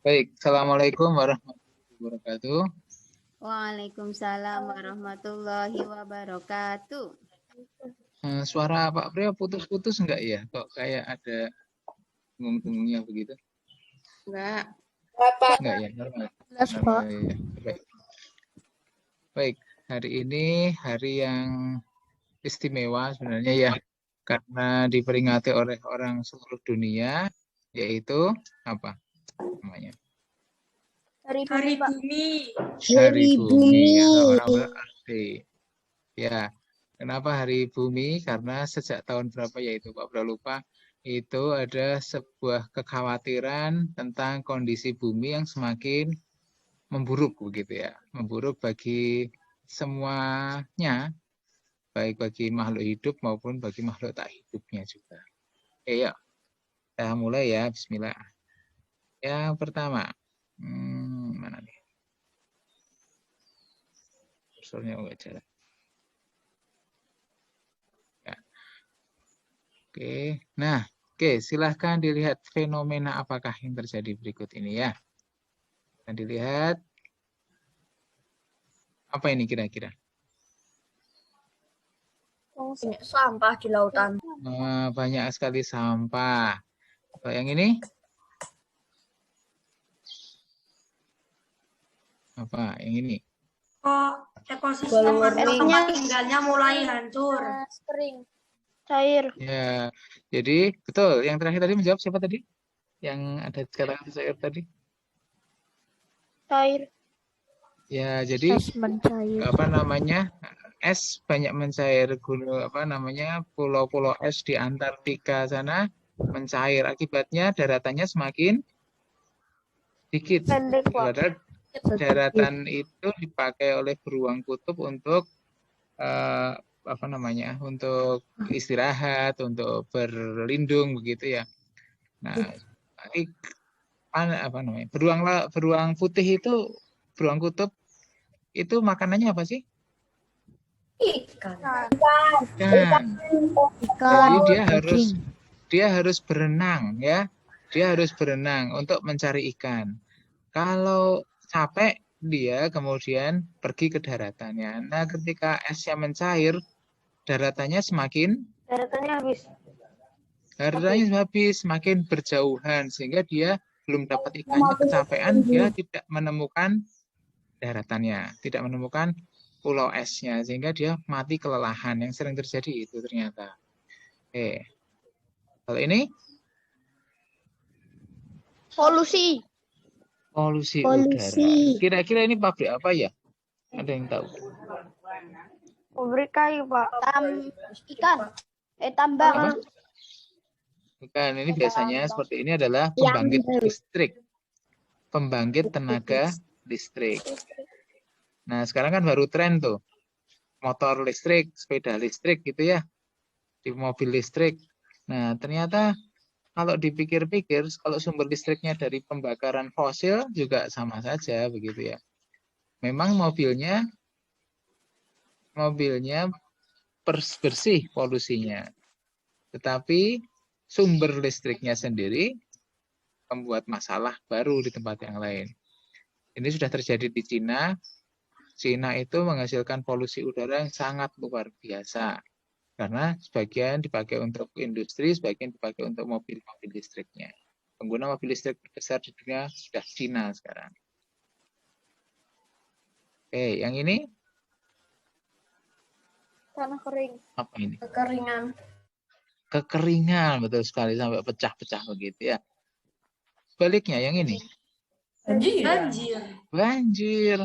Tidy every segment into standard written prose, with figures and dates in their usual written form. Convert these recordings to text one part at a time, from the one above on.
Baik, Assalamualaikum warahmatullahi wabarakatuh. Waalaikumsalam warahmatullahi wabarakatuh. Suara Pak Priyo putus-putus enggak ya? Kok kayak ada dengung-dengungnya begitu? Enggak. Enggak ya, normal. Jelas, Pak. Ya. Baik, hari ini hari yang istimewa sebenarnya ya, karena diperingati oleh orang seluruh dunia, yaitu apa namanya? Hari Bumi. Hari Bumi atau orang berarti. Ya, kenapa Hari Bumi? Karena sejak tahun berapa yaitu Pak Bro lupa, itu ada sebuah kekhawatiran tentang kondisi bumi yang semakin memburuk begitu ya. Memburuk bagi semuanya, baik bagi makhluk hidup maupun bagi makhluk tak hidupnya juga. Oke, yuk. Kita mulai ya, bismillah. Yang pertama, mana nih? Kursornya enggak jalan. Ya. Oke, nah, silahkan dilihat fenomena apakah yang terjadi berikut ini ya. Dan dilihat apa ini kira-kira? sampah di lautan. Banyak sekali sampah. Kalau yang ini? Apa? Yang ini? Ekosistem atau tempat tinggalnya mulai hancur. Kering. Cair. Ya, jadi betul. Yang terakhir tadi menjawab siapa tadi? Yang ada kata-kata cair tadi? Cair. Ya, jadi Es mencair. apa namanya? Es banyak mencair, gunung apa namanya? Pulau-pulau es di Antartika sana mencair. Akibatnya daratannya semakin sedikit. Pendek, Pak. Padahal daratan itu dipakai oleh beruang kutub untuk apa namanya? Untuk istirahat, untuk berlindung begitu ya. Nah, apa namanya? Beruang putih itu, beruang kutub itu makanannya apa sih? Ikan. Ikan. Jadi Ikan. dia harus berenang ya. Dia harus berenang untuk mencari ikan. Kalau capek dia kemudian pergi ke daratannya. Nah, ketika esnya mencair, daratannya habis, semakin berjauhan sehingga dia belum dapat ikannya, kecapean, dia tidak menemukan daratannya, tidak menemukan pulau esnya sehingga dia mati kelelahan. Yang sering terjadi itu ternyata. Oke. Kalau ini Polusi. polusi udara. Kira-kira ini pabrik apa ya? Ada yang tahu? Pabrik kayu, Pak. Ikan. Tambang. Apa? Bukan, ini biasanya seperti ini adalah pembangkit listrik. Pembangkit tenaga listrik. Nah, sekarang kan baru tren tuh. Motor listrik, sepeda listrik gitu ya. Di mobil listrik. Nah, ternyata kalau dipikir-pikir, kalau sumber listriknya dari pembakaran fosil juga sama saja begitu ya. Memang mobilnya bersih polusinya. Tetapi sumber listriknya sendiri membuat masalah baru di tempat yang lain. Ini sudah terjadi di Cina. Cina itu menghasilkan polusi udara yang sangat luar biasa. Karena sebagian dipakai untuk industri, sebagian dipakai untuk mobil-mobil listriknya. Pengguna mobil listrik terbesar di dunia sudah Cina sekarang. Oke, yang ini? Tanah kering. Apa ini? Kekeringan, betul sekali, sampai pecah-pecah begitu ya. Sebaliknya yang ini? Banjir.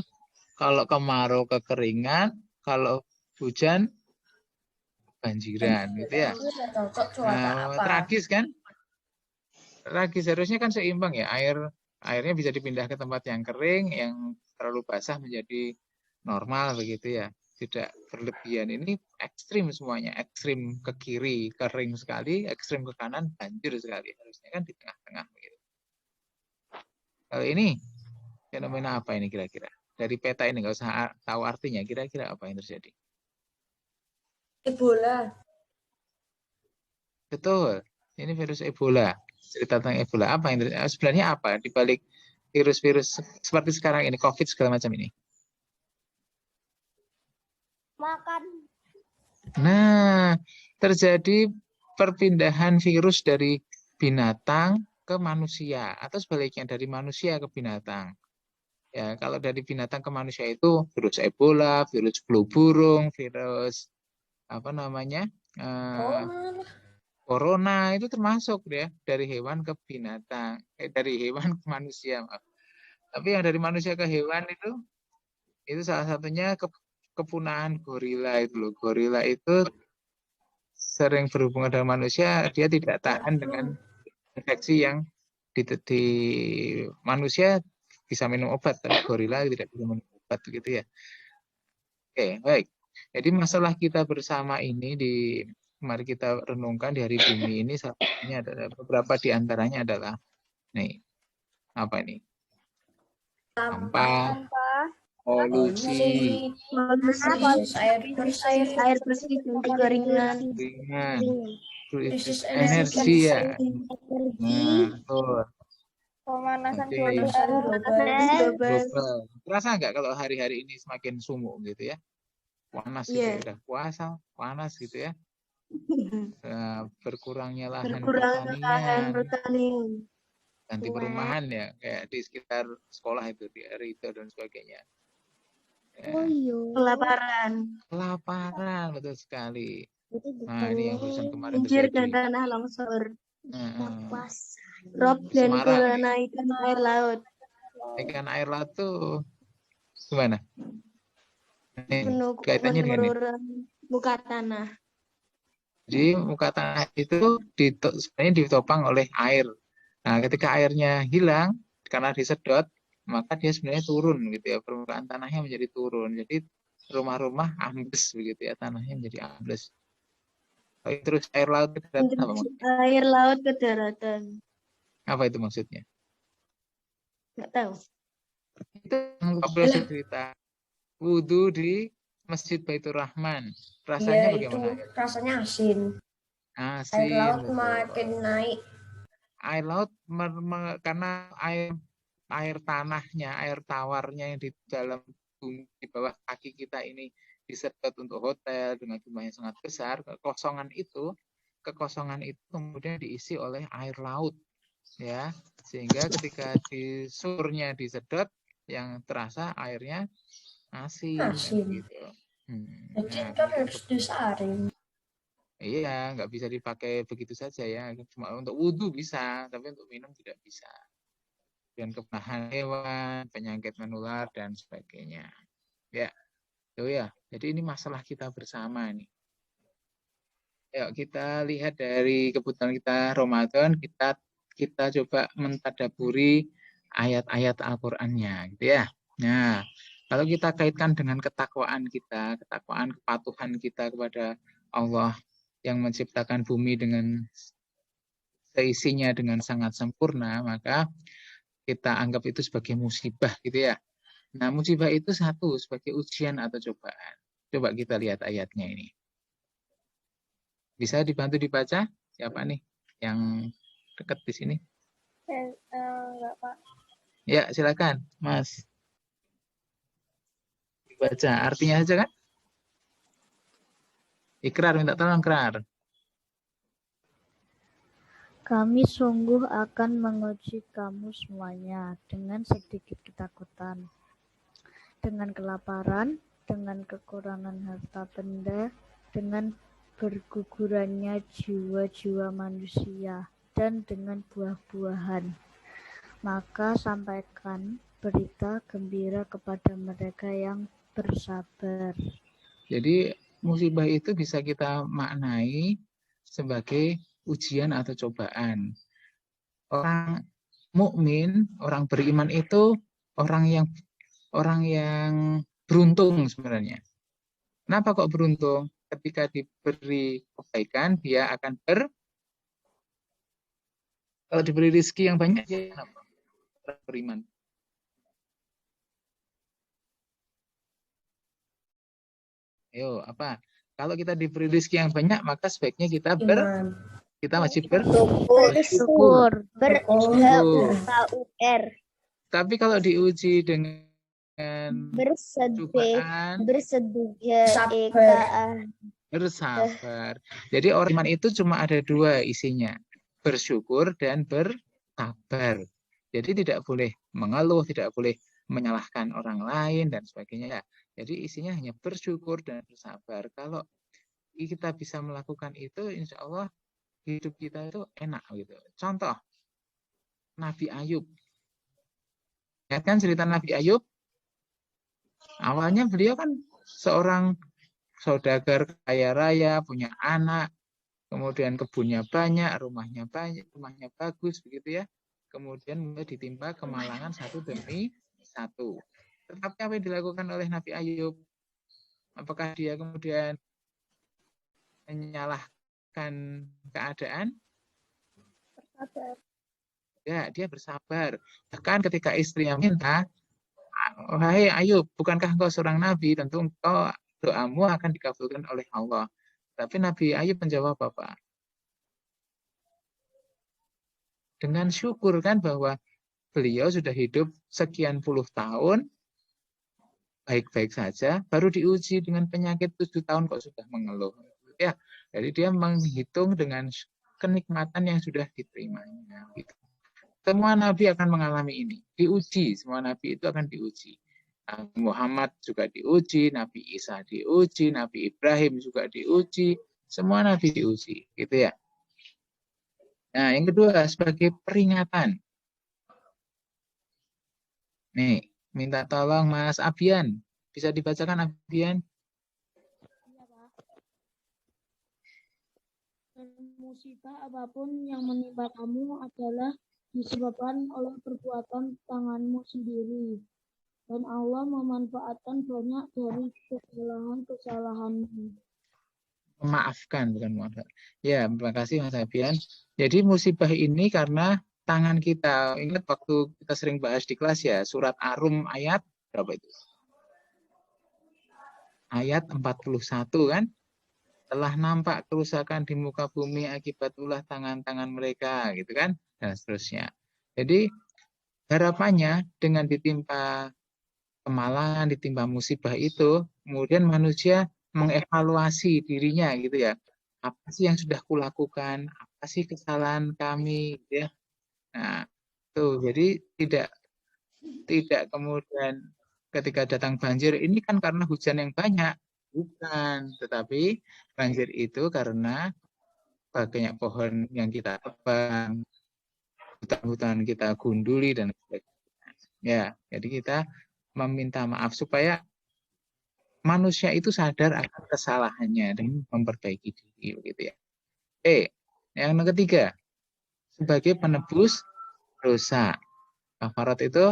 Kalau kemarau kekeringan, kalau hujan banjiran gitu ya. Nah, tragis kan? Tragis, harusnya kan seimbang ya. Airnya bisa dipindah ke tempat yang kering, yang terlalu basah menjadi normal begitu ya. Tidak berlebihan. Ini ekstrim semuanya. Ekstrim ke kiri kering sekali, ekstrim ke kanan banjir sekali. Harusnya kan di tengah-tengah begitu. Kalau ini fenomena apa ini kira-kira? Dari peta ini nggak usah tahu artinya. Kira-kira apa yang terjadi? Ebola. Betul. Ini virus Ebola. Cerita tentang Ebola apa yang terjadi? Sebenarnya apa di balik virus-virus seperti sekarang ini, COVID segala macam ini? Makan. Nah, terjadi perpindahan virus dari binatang ke manusia atau sebaliknya dari manusia ke binatang. Ya, kalau dari binatang ke manusia itu virus Ebola, virus flu burung, virus apa namanya? Corona itu termasuk ya dari hewan ke binatang, dari hewan ke manusia. Maaf. Tapi yang dari manusia ke hewan itu salah satunya kepunahan gorila itu loh. Gorila itu sering berhubungan dengan manusia, dia tidak tahan dengan infeksi yang di manusia bisa minum obat, tapi gorila tidak bisa minum obat gitu ya. Oke, baik. Jadi masalah kita bersama ini mari kita renungkan di hari bumi ini salah satunya adalah beberapa di antaranya adalah nih apa ini? Sampah, polusi, Air bersih dan kekeringan. ringan, energi ya. Nah, betul. Pemanasan Oke. Global. Terasa nggak kalau hari-hari ini semakin sumuk gitu ya? Panas gitu ya, udah puasa, panas gitu ya. Berkurangnya lahan pertanian, ganti perumahan ya, kayak di sekitar sekolah itu, di Rito dan sebagainya. Ya. Kelaparan, betul sekali. Nah, ini yang barusan kemarin terjadi. Tanah longsor. Rob dan Semarang. Ikan air laut. Ikan air laut tuh gimana? Kaitannya dengan ini. Muka tanah. Jadi muka tanah itu sebenarnya ditopang oleh air. Nah, ketika airnya hilang karena disedot, maka dia sebenarnya turun gitu ya, permukaan tanahnya menjadi turun. Jadi rumah-rumah ambles begitu ya, tanahnya menjadi ambles. Terus air laut ke daratan apa maksudnya? Air laut ke daratan. Apa itu maksudnya? Nggak tahu. Itu nggak boleh cerita. Wudhu di Masjid Baitur Rahman. Rasanya bagaimana? Itu rasanya asin. Asin. Air laut betul. makin naik. Air laut karena air tanahnya, air tawarnya yang di dalam bumi di bawah kaki kita ini disedot untuk hotel dengan jumlah yang sangat besar, kekosongan itu kemudian diisi oleh air laut, ya, sehingga ketika di surnya disedot yang terasa airnya asin. Gitu. Jadi kan harus disaring. Iya, nggak bisa dipakai begitu saja ya. Cuma untuk wudhu bisa, tapi untuk minum tidak bisa. Dan kepunahan hewan, penyakit menular dan sebagainya. Ya, itu ya. Jadi ini masalah kita bersama nih. Yuk kita lihat dari kebutuhan kita Ramadan, kita coba mentadaburi ayat-ayat Al-Qur'annya, gitu ya. Nah, kalau kita kaitkan dengan ketakwaan kita, ketakwaan kepatuhan kita kepada Allah yang menciptakan bumi dengan seisinya dengan sangat sempurna, maka kita anggap itu sebagai musibah gitu ya. Nah, musibah itu satu sebagai ujian atau cobaan. Coba kita lihat ayatnya ini. Bisa dibantu dibaca? Siapa nih yang dekat di sini? Enggak, Pak. Ya, silakan, Mas. Dibaca artinya aja kan? Ikrar, minta tolong ikrar. Kami sungguh akan menguji kamu semuanya dengan sedikit ketakutan, dengan kelaparan, dengan kekurangan harta benda, dengan bergugurannya jiwa-jiwa manusia, dan dengan buah-buahan. Maka sampaikan berita gembira kepada mereka yang bersabar. Jadi musibah itu bisa kita maknai sebagai ujian atau cobaan. Orang mukmin, orang beriman itu orang yang beruntung sebenarnya. Kenapa kok beruntung? Ketika diberi kebaikan, dia akan kalau diberi rezeki yang banyak, dia orang beriman. Ayo, apa? Kalau kita diberi rezeki yang banyak, maka sebaiknya kita wajib bersyukur. Bersyukur. Tapi kalau diuji dengan Bersedih. cobaan, Bersedih. Sabar. bersabar. Jadi orang iman itu cuma ada dua isinya, bersyukur dan bersabar. Jadi tidak boleh mengeluh, tidak boleh menyalahkan orang lain dan sebagainya. Jadi isinya hanya bersyukur dan bersabar. Kalau kita bisa melakukan itu, insya Allah hidup kita itu enak gitu. Contoh, Nabi Ayub. Lihat kan cerita Nabi Ayub? Awalnya beliau kan seorang saudagar kaya raya, punya anak, kemudian kebunnya banyak, rumahnya bagus, begitu ya. Kemudian mulai ditimpa kemalangan satu demi satu. Tetapi apa yang dilakukan oleh Nabi Ayub? Apakah dia kemudian menyalahkan keadaan? Ya, dia bersabar. Bahkan ketika istrinya minta, wahai Ayub, bukankah engkau seorang nabi? Tentu engkau doamu akan dikabulkan oleh Allah. Tapi Nabi Ayub menjawab apa? Dengan syukur kan bahwa beliau sudah hidup sekian puluh tahun, baik-baik saja, baru diuji dengan penyakit 7 tahun kok sudah mengeluh. Ya, jadi dia menghitung dengan kenikmatan yang sudah diterimanya. Gitu. Semua nabi akan mengalami ini, diuji. Semua nabi itu akan diuji. Nabi Muhammad juga diuji, Nabi Isa diuji, Nabi Ibrahim juga diuji, semua nabi diuji, gitu ya. Nah, yang kedua sebagai peringatan. Nih, minta tolong Mas Abian, bisa dibacakan Abian? Musibah apapun yang menimpa kamu adalah disebabkan oleh perbuatan tanganmu sendiri. Dan Allah memanfaatkan banyak dari kesalahan-kesalahanmu. Memaafkan, bukan maaf. Ya, terima kasih Mas Abian. Jadi musibah ini karena tangan kita. Ingat waktu kita sering bahas di kelas ya, surat Ar-Rum ayat berapa itu? Ayat 41 kan? Telah nampak kerusakan di muka bumi akibat ulah tangan-tangan mereka, gitu kan? Dan seterusnya. Jadi harapannya dengan ditimpa kemalangan, ditimpa musibah itu, kemudian manusia mengevaluasi dirinya gitu ya. Apa sih yang sudah kulakukan? Apa sih kesalahan kami? Gitu ya. Nah, tuh jadi tidak kemudian ketika datang banjir ini kan karena hujan yang banyak, bukan, tetapi banjir itu karena banyak pohon yang kita tebang, hutan-hutan kita gunduli dan sebagainya. Ya, jadi kita meminta maaf supaya manusia itu sadar akan kesalahannya dan memperbaiki diri, begitu ya. Yang ketiga, sebagai penebus dosa. Kafarat itu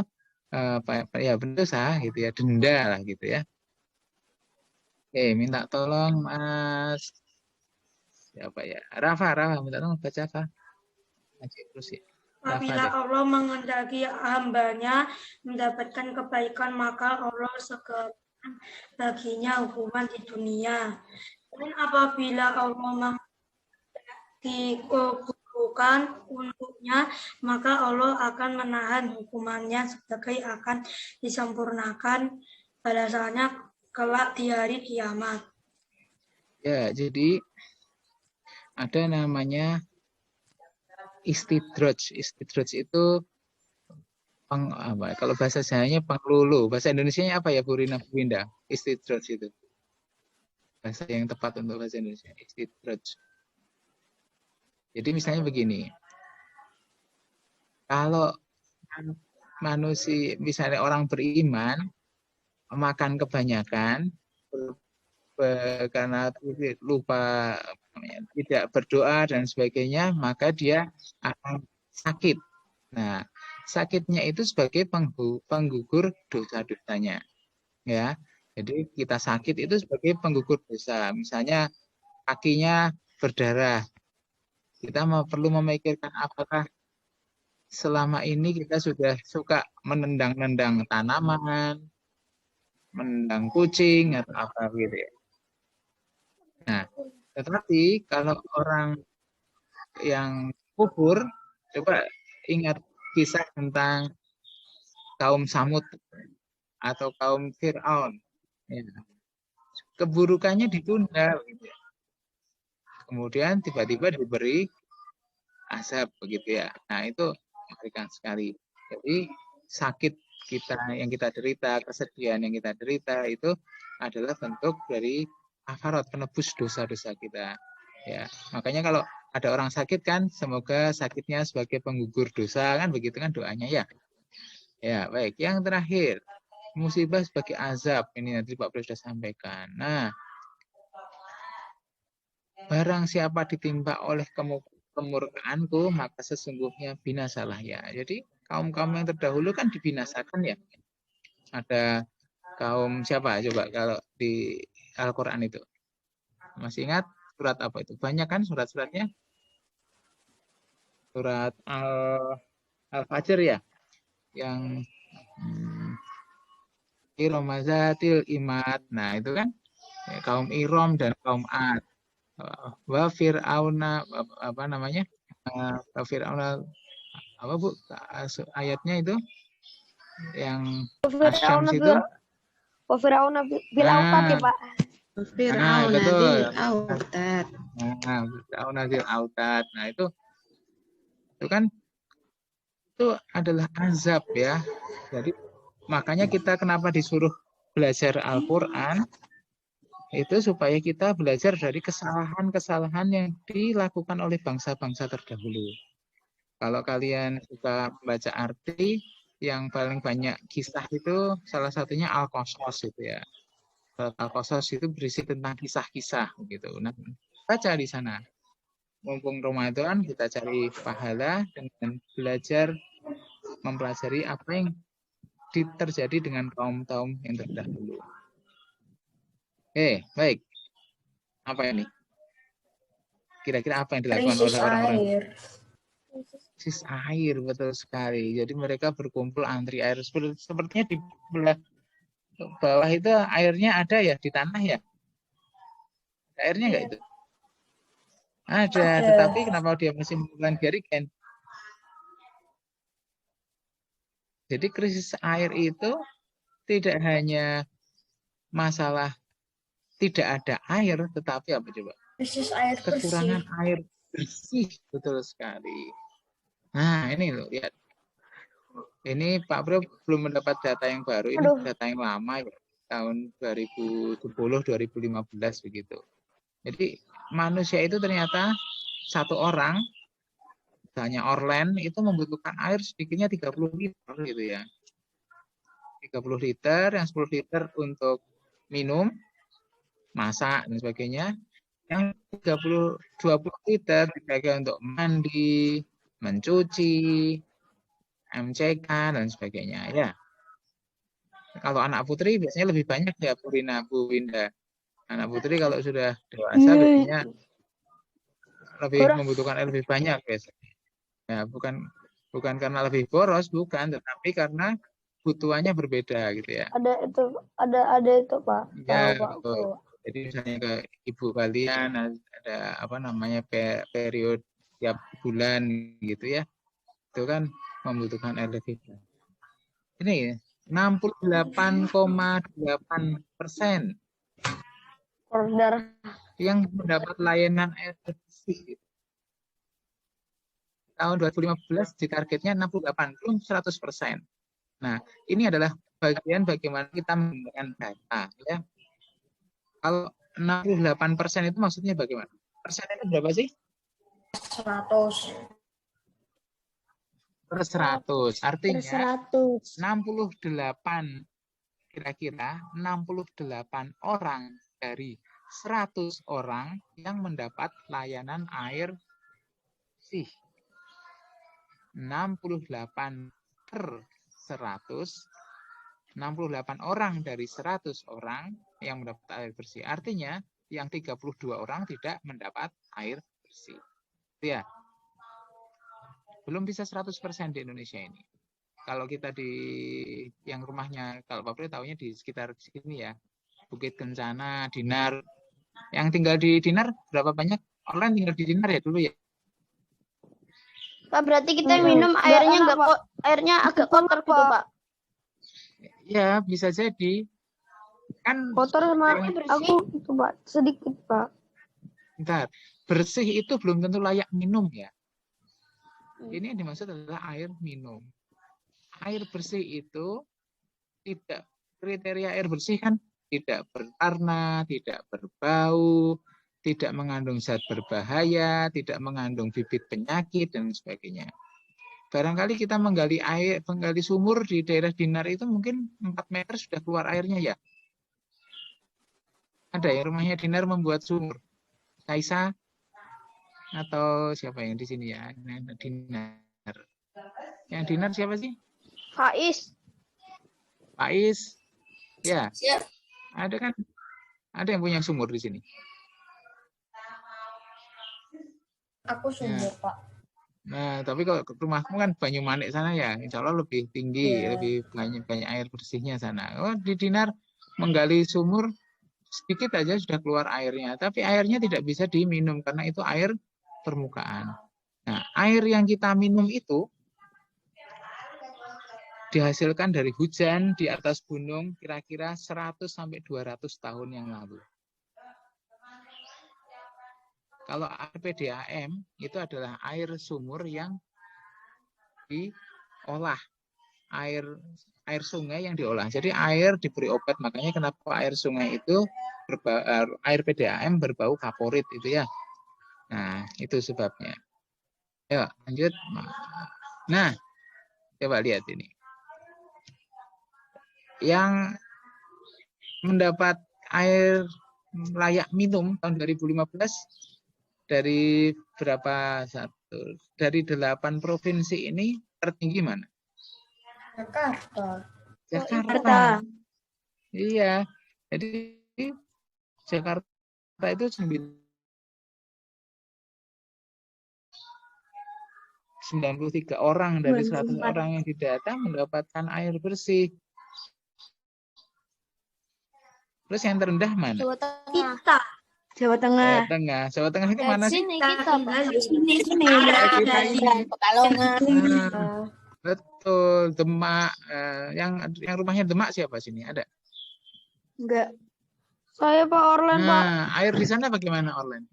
ya dosa gitu ya, denda lah gitu ya. Minta tolong Mas siapa ya? Rafa minta tolong baca apa? Terus ya. Apabila Allah menghendaki hambanya mendapatkan kebaikan, maka Allah segerakan baginya hukuman di dunia. Dan apabila Allah menghendaki keburukan untuknya, maka Allah akan menahan hukumannya sebagai akan disempurnakan balasannya kelak di hari kiamat. Ya, jadi ada namanya istidraj. Istidraj itu kalau bahasa Jawanya penglulu. Bahasa Indonesianya apa ya, Bu Rina Bu Winda? Istidraj itu. Bahasa yang tepat untuk bahasa Indonesia. Istidraj. Jadi misalnya begini. Kalau manusia, misalnya orang beriman, makan kebanyakan, karena lupa tidak berdoa dan sebagainya, maka dia akan sakit. Nah, sakitnya itu sebagai penggugur dosa-dosanya. Ya, jadi kita sakit itu sebagai penggugur dosa. Misalnya kakinya berdarah, kita perlu memikirkan apakah selama ini kita sudah suka menendang-nendang tanaman, menendang kucing atau apa gitu ya. Nah, tetapi kalau orang yang kubur, coba ingat kisah tentang kaum Samud atau kaum Fir'aun. Ya. Keburukannya ditunda. Begitu. Kemudian tiba-tiba diberi azab begitu ya. Nah itu mengerikan sekali. Jadi sakit kita yang kita derita, kesedihan yang kita derita itu adalah bentuk dari kafarat, penebus dosa-dosa kita. Ya, makanya kalau ada orang sakit kan, semoga sakitnya sebagai penggugur dosa kan, begitu kan doanya ya. Ya baik. Yang terakhir, musibah sebagai azab. Ini nanti Pak Bro sudah sampaikan. Nah, barang siapa ditimpa oleh kemurkaanku, maka sesungguhnya binasalah ya. Jadi kaum-kaum yang terdahulu kan dibinasakan ya. Ada kaum siapa coba kalau di Al-Quran itu? Masih ingat surat apa itu? Banyak kan surat-suratnya? Surat Al-Fajr ya? Yang Iromazatil Imad. Nah itu kan ya, kaum Irom dan kaum Ad. Wa Fir'auna apa namanya? Wa Fir'auna apa Bu? Ayatnya itu yang Asyams itu. Wa Fir'auna bil autad ya, Pak. Fir'aun betul. dzil autad. Nah, Fir'auna dzil autad. Nah, itu kan itu adalah azab ya. Jadi makanya kita kenapa disuruh belajar Al-Qur'an itu supaya kita belajar dari kesalahan-kesalahan yang dilakukan oleh bangsa-bangsa terdahulu. Kalau kalian suka baca arti, yang paling banyak kisah itu salah satunya Al-Qasas itu ya. Al-Qasas itu berisi tentang kisah-kisah gitu. Nah, baca di sana. Mumpung Ramadan kita cari pahala dengan belajar mempelajari apa yang terjadi dengan kaum-kaum yang terdahulu. Baik. Apa ini? Kira-kira apa yang dilakukan oleh orang-orang? Krisis air, betul sekali. Jadi mereka berkumpul antri air. Sepertinya di bawah itu airnya ada ya, di tanah ya? Airnya enggak itu? Ada, tetapi kenapa dia masih menggunakan jerigen? Jadi krisis air itu tidak hanya masalah tidak ada air, tetapi apa coba? Krisis air Kekurangan air bersih, betul sekali. Nah, ini loh, lihat. Ini Pak Bro belum mendapat data yang baru, ini data yang lama ya, tahun 2010-2015 begitu. Jadi manusia itu ternyata satu orang, misalnya Orlen, itu membutuhkan air sedikitnya 30 liter gitu ya. 30 liter, yang 10 liter untuk minum, masak, dan sebagainya. Yang 20 liter dipakai untuk mandi, mencuci, MCK, dan sebagainya. Ya. Kalau anak putri biasanya lebih banyak ya, Bu Winda. Anak putri kalau sudah dewasa biasanya lebih membutuhkan air lebih banyak biasanya. Ya, bukan karena lebih boros, bukan, tetapi karena kebutuhannya berbeda gitu ya. Ada itu, Pak. Ya, Pak. betul. Jadi misalnya ke ibu kalian ada apa namanya periode tiap bulan gitu ya. Itu kan membutuhkan air lebih banyak. Ini 68,8% yang mendapat layanan air bersih. Tahun 2015 ditargetnya 68, belum 100%. Nah, ini adalah bagian bagaimana kita menggunakan data ya. Kalau 68% itu maksudnya bagaimana? Persennya berapa sih? 100. Per 100. Artinya 100. 68 kira-kira 68 orang dari 100 orang yang mendapat layanan air bersih. 68 per 100, 68 orang dari 100 orang yang mendapat air bersih. Artinya yang 32 orang tidak mendapat air bersih. Ya. Belum bisa 100% di Indonesia ini. Kalau kita di yang rumahnya, kalau Pak Pri tahunya di sekitar sini ya. Bukit Kencana, Dinar. Yang tinggal di Dinar berapa banyak? Orang tinggal di Dinar ya dulu ya? Pak, berarti kita minum airnya agak kotor gitu, Pak. Ya, bisa jadi. Kan Kotor sama aku itu Pak, sedikit Pak. bentar, bersih itu belum tentu layak minum ya. Ini yang dimaksud adalah air minum. Air bersih itu tidak, kriteria air bersih kan tidak berwarna, tidak berbau, tidak mengandung zat berbahaya, tidak mengandung bibit penyakit dan sebagainya. Barangkali kita menggali sumur di daerah Dinar itu mungkin 4 meter sudah keluar airnya ya. Ada yang rumahnya Dinar membuat sumur. Kaisa atau siapa yang di sini ya? Dinar. Yang Dinar siapa sih? Faiz. Faiz. Ya. Siap. Ada kan? Ada yang punya sumur di sini. Aku sumur Pak. Nah, tapi kalau rumahmu kan Banyumanik sana ya, insya Allah lebih tinggi, lebih banyak air bersihnya sana. Oh, di Dinar menggali sumur sedikit aja sudah keluar airnya, tapi airnya tidak bisa diminum karena itu air permukaan. Nah, air yang kita minum itu dihasilkan dari hujan di atas gunung kira-kira 100 sampai 200 tahun yang lalu. Kalau air PDAM itu adalah air sumur yang diolah, air sungai yang diolah. Jadi air diberi obat, makanya kenapa air sungai itu air PDAM berbau favorit itu ya. Nah, itu sebabnya. Yuk, lanjut. Nah, coba lihat ini. Yang mendapat air layak minum tahun 2015 dari berapa dari 8 provinsi ini tertinggi mana? Jakarta. Iya. Jadi Jakarta itu 93 orang dari 100 orang yang didata mendapatkan air bersih. Terus yang terendah mana? Kita. Jawa Tengah. Jawa Tengah itu mana sih? Sini kita Pak. Sini. Pekalongan. Betul, Demak. Yang rumahnya Demak siapa sini? Ada? Enggak. Saya Pak Orlen Pak. Nah, air di sana bagaimana Orlen?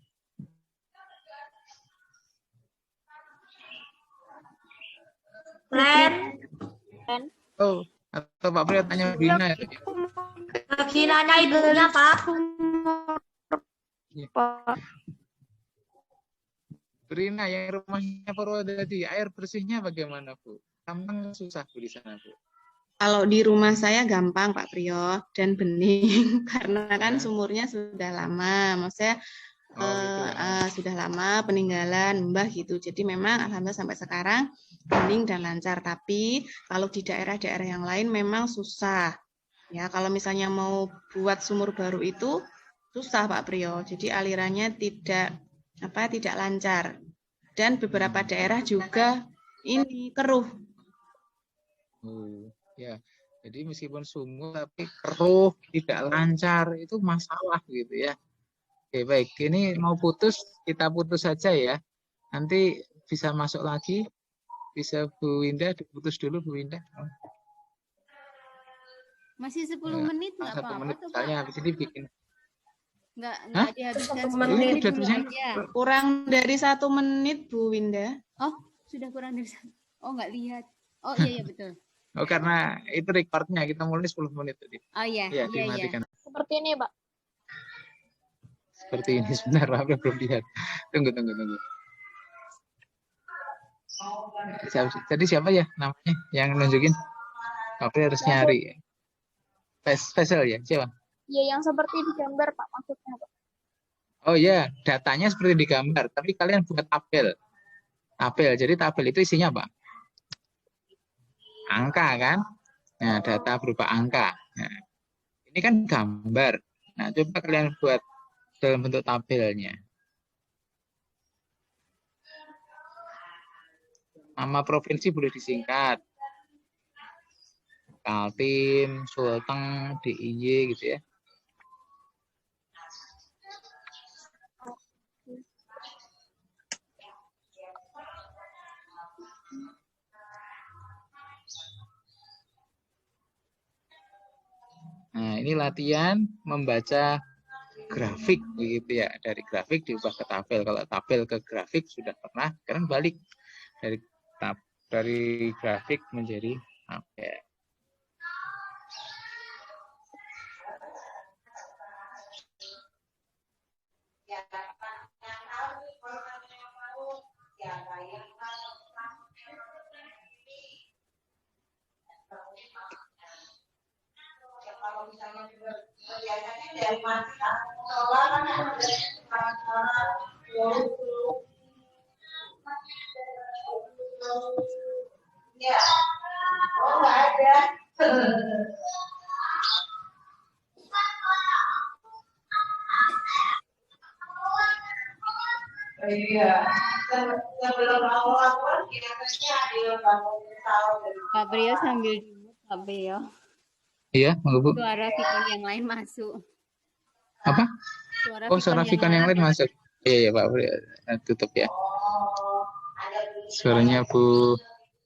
Len. Oh, atau Pak Priyo tanya Bina itu. Lagi nanya ibunya, Pak. Pak. Brina yang rumahnya Purwodadi, air bersihnya bagaimana Bu? Gampang susah Bu di sana Bu? Kalau di rumah saya gampang Pak Priyo dan bening karena kan sumurnya sudah lama, maksudnya sudah lama peninggalan mbah gitu. Jadi memang alhamdulillah sampai sekarang bening dan lancar. Tapi kalau di daerah-daerah yang lain memang susah. Ya, kalau misalnya mau buat sumur baru itu susah Pak Priyo. Jadi alirannya tidak lancar. Dan beberapa daerah juga ini keruh. Ya, jadi meskipun sumur tapi keruh, tidak lancar, itu masalah gitu ya. Oke, baik. Ini mau putus, kita putus saja ya. Nanti bisa masuk lagi. Bisa Bu Winda, diputus dulu Bu Winda. Masih 10 menit nggak apa-apa? 1 menit misalnya, habis ini bikin. Nggak dihabiskan 1 menit. Kurang dari 1 menit Bu Winda. Oh, sudah kurang dari 1. Oh, nggak lihat. Oh iya betul. Oh, karena itu recordnya, kita mulai 10 menit tadi. Oh iya. Ya, dimatikan. Seperti ini Pak. Seperti ini sebentar, Pak, belum lihat. Tunggu. Jadi siapa ya namanya yang nunjukin? Pak harus nyari. Spesial ya, siapa? Iya, yang seperti di gambar Pak maksudnya Pak. Oh ya, datanya seperti di gambar, tapi kalian buat tabel. Jadi tabel itu isinya apa? Angka kan? Nah, data berupa angka. Nah, ini kan gambar. Nah, coba kalian buat dalam bentuk tabelnya. Nama provinsi boleh disingkat. Kaltim, Sulteng, DIY gitu ya. ini latihan membaca grafik begitu ya. Dari grafik diubah ke tabel. Kalau tabel ke grafik sudah pernah, sekarang balik dari grafik menjadi tabel. Pak Priyo sambil di-mute, Pak Priyo. Iya, Bu. Suara Vicon yang lain masuk. Apa? Suara Vicon yang lain masuk. Iya, Pak. Tutup ya. Suaranya Bu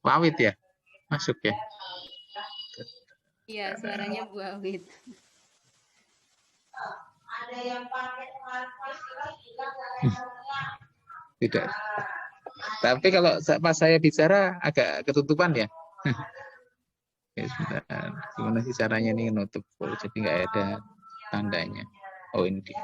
Wawit ya? Masuk ya? Iya, suaranya Bu Awit. Tidak. Tapi kalau pas saya bicara agak ketutupan ya. Ya, sebentar. Gimana sih caranya nih nutup? Jadi nggak ada tandanya. Oh, ini dia.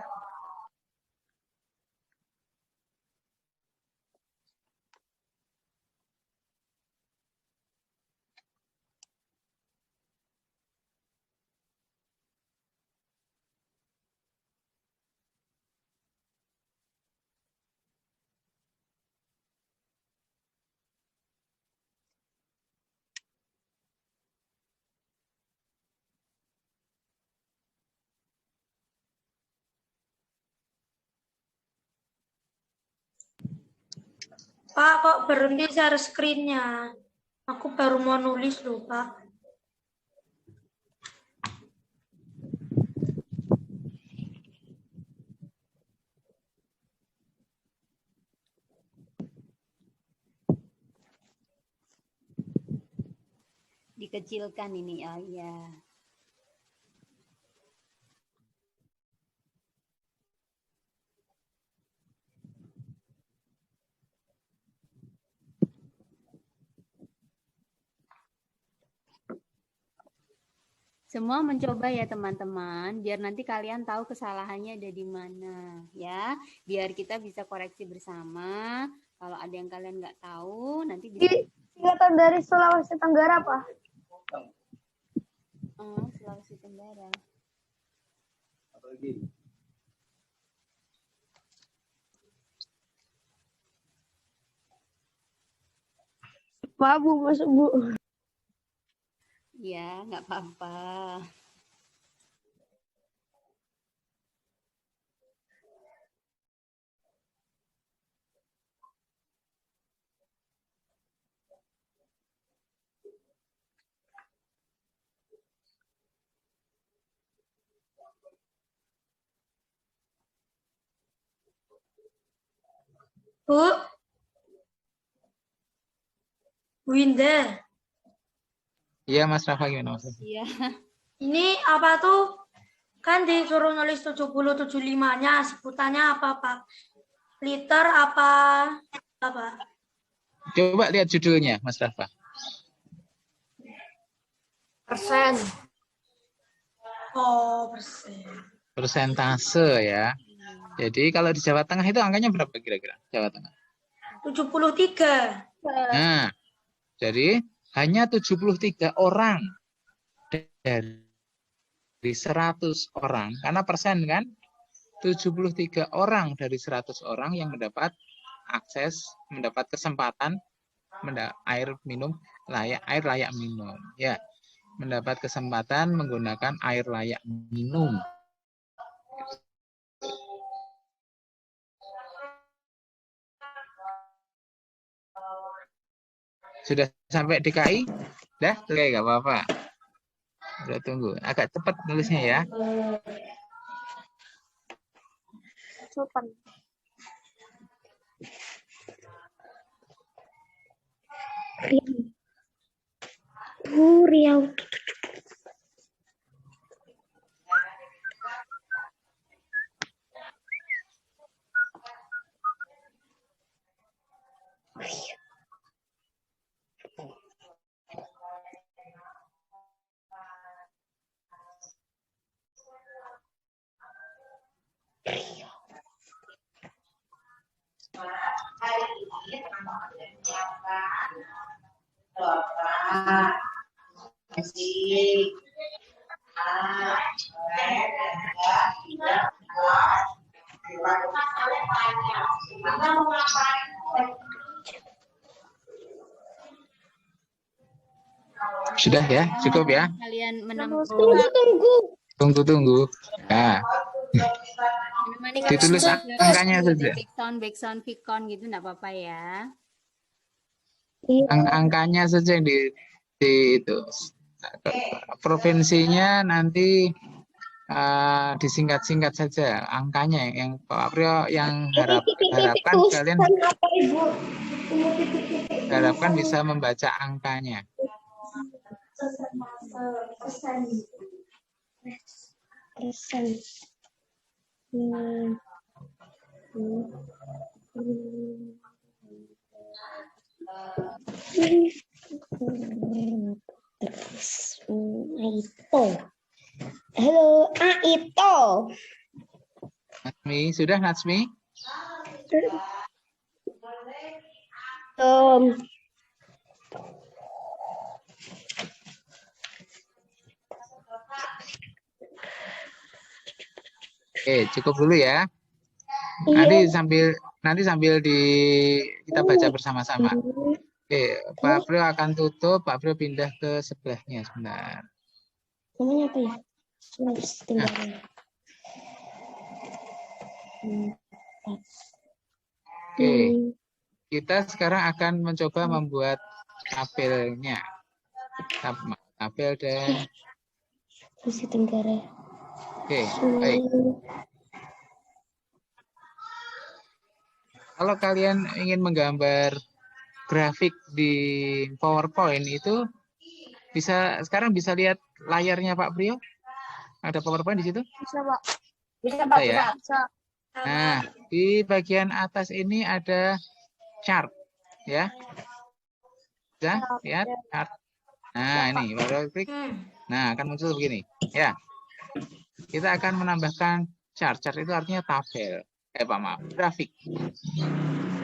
Pak, kok berhenti share screen-nya? Aku baru mau nulis loh, Pak. Dikecilkan ini, oh ya. Semua mencoba ya teman-teman, biar nanti kalian tahu kesalahannya ada di mana ya, biar kita bisa koreksi bersama. Kalau ada yang kalian nggak tahu, nanti bisa. Singkatan dari Sulawesi Tenggara, Pak. Sulawesi Tenggara. Pak, Bu, masuk, Bu. Ya, nggak apa-apa. Bu, Winda. Iya, Mas Rafa gimana, Mas? Iya. Ini apa tuh? Kan disuruh nulis 70 75-nya, sebutannya apa, Pak? Liter apa? Coba lihat judulnya, Mas Rafa. Persen. Oh, persen. Persentase ya. Jadi kalau di Jawa Tengah itu angkanya berapa kira-kira? Jawa Tengah. 73. Nah, jadi hanya 73 orang dari 100 orang. Karena persen kan? 73 orang dari 100 orang yang mendapat akses, mendapat kesempatan air layak minum. Ya, mendapat kesempatan menggunakan air layak minum. Sudah sampai DKI? Dah? Oke, nggak apa-apa. Udah tunggu. Agak cepat nulisnya ya. Sopan. Riau. Sudah ya, cukup ya. Kalian Tunggu. Nah, menemani ditulis angkanya saja. backsound, vicon gitu enggak apa-apa ya. Angkanya saja yang di itu. Provinsinya nanti disingkat-singkat saja angkanya yang Pak Priyo yang harapkan kalian harapkan bisa membaca angkanya. Halo, Aito. Natsmi, sudah Natsmi? Oke, cukup dulu ya. Nanti sambil kita baca bersama-sama. Oke, Pak Priyo akan tutup, Pak Priyo pindah ke sebelahnya sebentar. Namanya apa ya? Oke, kita sekarang akan mencoba membuat tabelnya. Tabel dan Sulawesi Tenggara. Oke, baik. Kalau kalian ingin menggambar grafik di PowerPoint itu sekarang bisa lihat layarnya Pak Priyo? Ada PowerPoint di situ? Bisa, Pak. Bisa, Pak, ya? Bisa. Nah, di bagian atas ini ada chart, ya. Bisa lihat chart. Nah, ini baru klik. Nah, akan muncul begini, ya. Kita akan menambahkan chart. Chart itu artinya tabel. Maaf, grafik.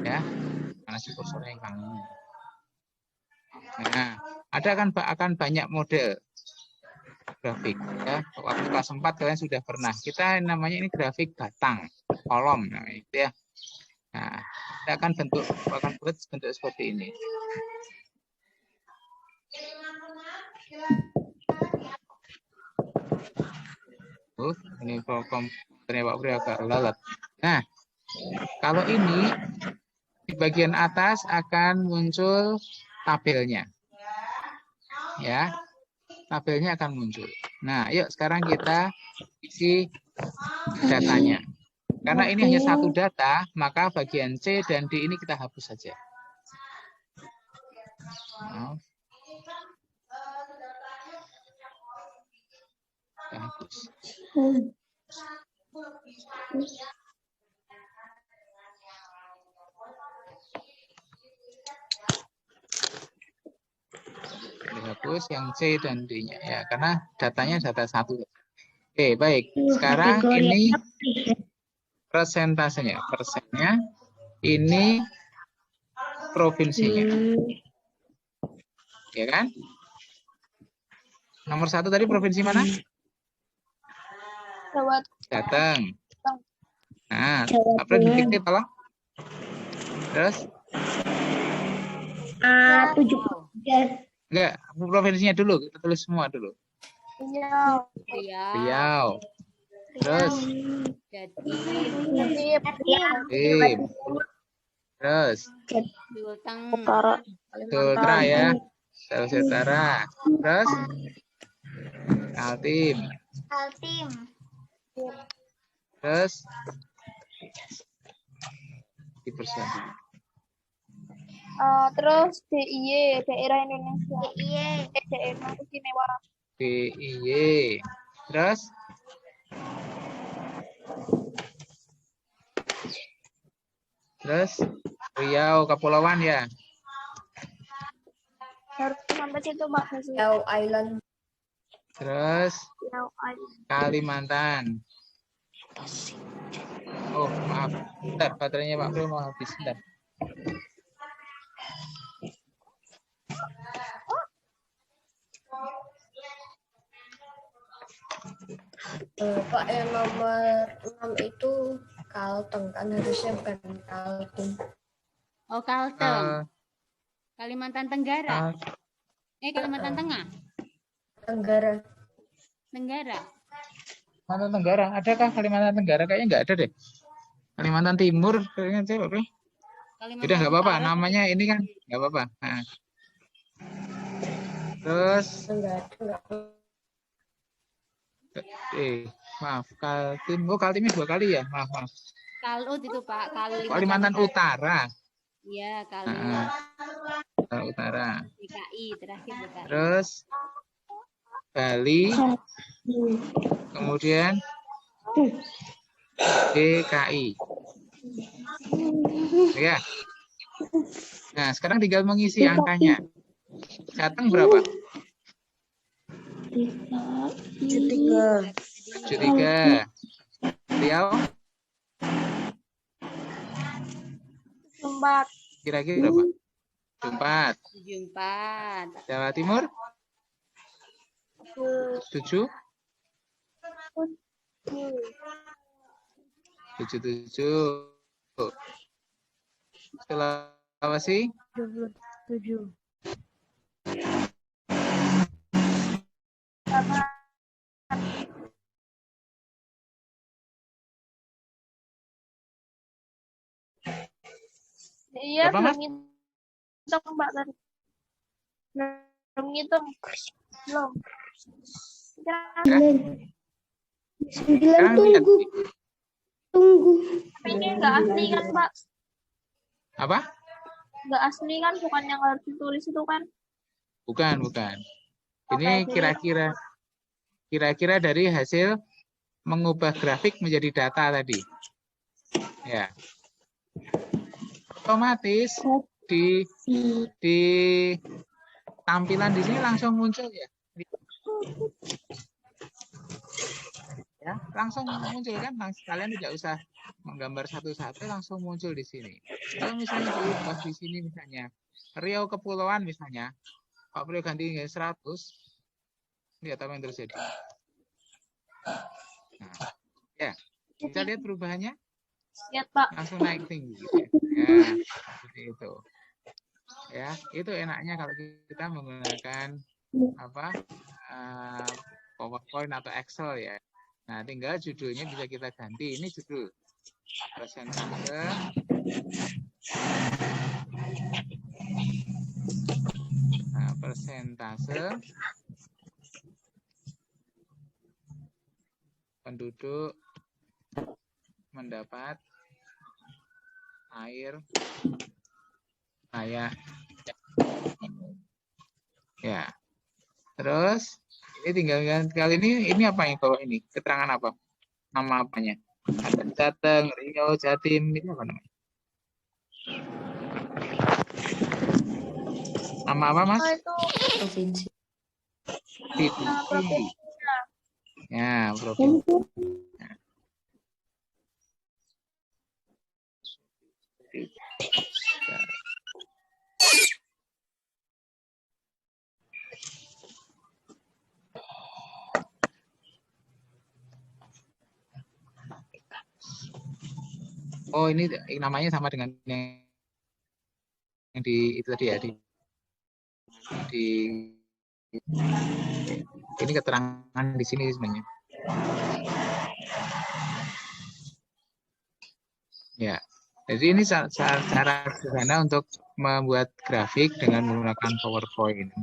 Ya. Mana sih kursornya yang kamu? Nah, akan banyak model grafik ya. Waktu kelas 4 kalian sudah pernah. Kita namanya ini grafik batang, kolom namanya itu ya. Nah, kita akan buat bentuk seperti ini. Ini komputernya Pak Priyo agak lalat. Nah, kalau ini di bagian atas akan muncul tabelnya. Ya. Tabelnya akan muncul. Nah, yuk sekarang kita isi datanya. Karena ini hanya satu data, maka bagian C dan D ini kita hapus saja. Nah. Hapus. Dihapus yang C dan D-nya ya, karena datanya data satu. Oke, baik. Sekarang ini persentasenya. Persennya ini provinsinya. Ya kan? Nomor 1 tadi provinsi mana? Jateng. Nah, apa diketik tolong? Terus? Enggak, provinsinya dulu. Kita tulis semua dulu. Riau. Terus? Jatim. Terus? Sultra ya. Sulawesi Utara. Terus? Kaltim. Terus? Dipersiapkan. Terus DIY, daerah Indonesia. Daerah istimewa. DIY. Terus? Terus? Riau, Kepulauan ya? Harus sampai situ, Pak. Riau Island. Terus? Kalimantan. Oh, maaf. Bentar, baterainya Pak Priyo mau habis. Bentar. Pak, yang nomor 6 itu Kalteng kan harusnya bukan Kaltim. Oh, Kalteng. Kalimantan Tenggara. Kalimantan Tengah. Tenggara. Tenggara. Kalimantan Tenggara. Adakah Kalimantan Tenggara? Kayaknya nggak ada deh. Kalimantan Timur kayaknya coba. Udah nggak apa-apa. Namanya ini kan nggak apa-apa. Nah. Terus maaf, Kaltim. Oh, Kaltimnya 2 kali ya? Maaf. Kalut itu, Pak. Kalimantan Utara. Iya, Kalut. Utara. DKI, terakhir DKI. Terus Bali. Kemudian DKI. Ya. Nah, sekarang tinggal mengisi angkanya. Jateng berapa? 73. Riau? 4. Kira-kira berapa? 74. Jawa Timur? 7? 77. Sulawesi? 27. Iya, Berapa, Mas? belum ngitung, Mbak, tadi. Belum ngitung. Belum. Sembilan tunggu. Tapi ini nggak asli kan, Mbak? Apa? Nggak asli kan, bukan yang harus ditulis itu kan? Bukan. Ini Oke, kira-kira dari hasil mengubah grafik menjadi data tadi. Ya. Otomatis di tampilan di sini langsung muncul ya. Ya, langsung muncul kan, kalian tidak usah menggambar satu-satu, langsung muncul di sini. Kalau misalnya diubah di sini misalnya Riau Kepulauan misalnya, Pak Priyo ganti 100, lihat apa yang terjadi. Nah, ya, bisa lihat perubahannya? Lihat, Pak. Langsung naik tinggi gitu ya. Ya, seperti itu. Ya, itu enaknya kalau kita menggunakan PowerPoint atau Excel ya. Nah, tinggal judulnya bisa kita ganti. Ini judul persentase penduduk mendapat air layak. Ya. Terus ini tinggal kali ini apa yang bawah ini? Keterangan apa? Nama apanya? Ada Jateng, Riau, Jatim, itu apa namanya? Nama apa, Mas? Provinsi. Ya, provinsi. Oh, ini namanya sama dengan yang di itu tadi ya, ini keterangan di sini sebenarnya. Ya, jadi ini cara sederhana untuk membuat grafik dengan menggunakan PowerPoint.